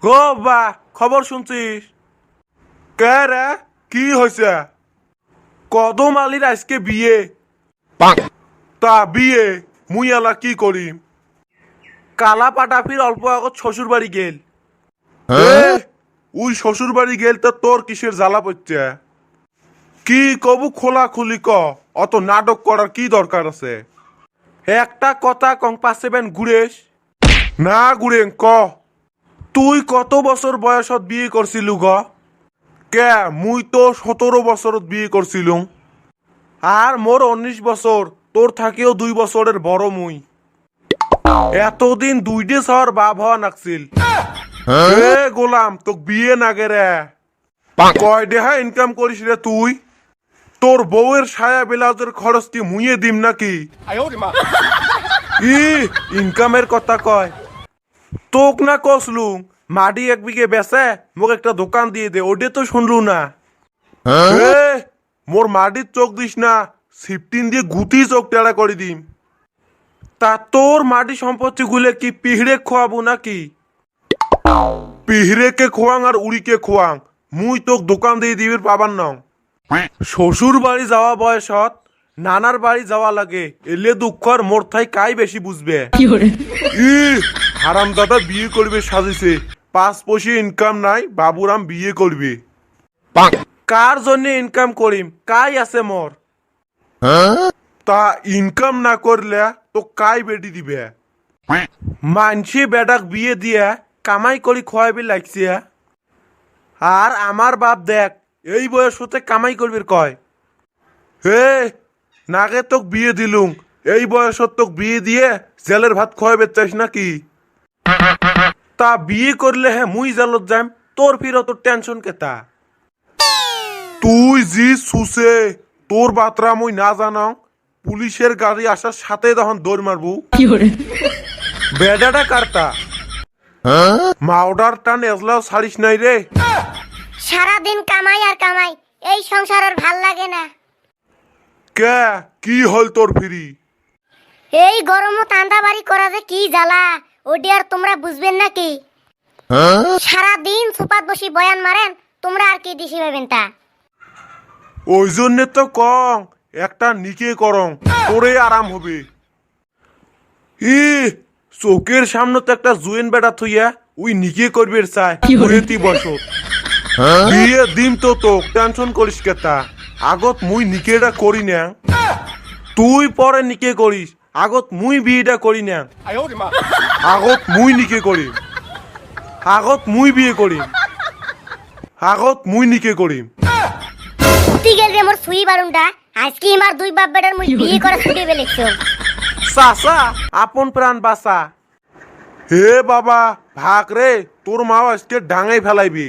গো বা খবর শুনছিস? কে রে, কি হয়েছে? কদম আলীর আজকে বিয়ে। তা বিয়ে মুই এলা কি করিম? কালা পাটাফির অল্প আগত শ্বশুর বাড়ি গেল। ওই শ্বশুর বাড়ি গেল তা তোর কিসের জ্বালা পড়ছে? কি কবু খোলা খুলি ক, অত নাটক করার কি দরকার আছে? একটা কথা কং পাচ্ছেবেন ঘুরেস না ঘুরেন ক। তুই কত বছর বয়সত বিয়ে করছিলু গ? কে মুই তো 17 বছরত বিয়ে করছিলুম। আর মোর 19 বছর, তোর থাকিও 2 বছরের বড় মুই। এতদিন দুইটে শহর বাপ হওয়া নাকছিল। এ গোলাম তোক বিয়ে না গেরে কয় দেহা ইনকাম করিস রে তুই? তোর বউয়ের সায়া ব্লাউজের খরচ কি মুইয়ে দিম নাকি? ই ইনকামের কথা কয়। তোক না কসলুম মাটি 1 বিঘে বেচে মোক একটা দোকান দিয়ে দে, ওটা তো শুনলু না। এ মোর মাটির চোখ দিস না, 15 দিয়ে গুতি চোখ টেড়া করে দিম। তা তোর মাটি সম্পত্তি গুলে কি পিহড়ে খোয়াবো নাকি? পিহড়েকে খোয়াং আর উড়িকে খোয়াং, মুই তোক দোকান দিয়ে দিবির পাবার নং। শ্বশুর বাড়ি যাওয়া বয়সত নানার বাড়ি যাওয়া লাগে, এলে দুঃখর মোর থাই কাই বেশি বুঝবে। ই হারাম দাদা বিয়ে করবে সাজিছে, 5 পয়সা ইনকাম নাই, বাবুরাম বিয়ে করবে। কার জন্য ইনকাম করিম, কাই আছে মোর? তা ইনকাম না করলে তো কাই বেটি দিবে? মানসি বেটাক বিয়ে দিয়া কামাই করি খোয়াবি লাগছে। আর আমার বাপ দেখ এই বয়স হতে কামাই করবির কয়। হে নাগে তোক বিয়ে দিলুম, এই বয়সত তোক বিয়ে দিয়ে জেলের ভাত খোয়াবে চাইস নাকি? তা বিয়ে করলে হ্যাঁ মুই জেলত যাম, তোর ফিরত তোর টেনশন কেতা? তুই জি সুসে তোর বাতরা মুই না জানাও, পুলিশের গাড়ি আসার সাথে তখন দৌড় মারবু। বেডাটা কারতা মাউডার টান এজলাও ছাড়িস নাই রে। সারাদিন কামাই আর কামাই, এই সংসার আর ভাল লাগে না। কে কি হল তোর ফিরি? এই গরমও তান্দা বাড়ি করা যে কি জ্বালা, ওডি আর তোমরা বুঝবেন নাকি? সারাদিন সুপাত বসি বয়ান মারেন, তোমরা আর কি দিশি ভাবেন তা? ওই জন্যে তো কং একটা নিকে করং, তোরে আরাম হবে। ই চোখের সামনে তো একটা জুয়েন বেটা থইয়া ওই নিকে করবে চাই তুই বসো। বিয়ে দিম তো তোক, টেনশন করিস কেতা। আগত মুই নিকেটা করি না, তুই পরে নিকে করিস। আগত মুই বিয়েটা করি না, আগত মুই নিকে করিম। আগত মুই বিয়ে করিম, আগত মুই নিকে করিম। উঠি গেল রে মোর সুই বারুনটা, আজকে আমার 2 বাপ বেটার মুই বিয়ে করে ছুটে বেলেছো। চাচা আপন প্রাণ বাঁচা। হে বাবা ভাগ রে, তোর মা আজকে ডাঙাই ফেলাইবি।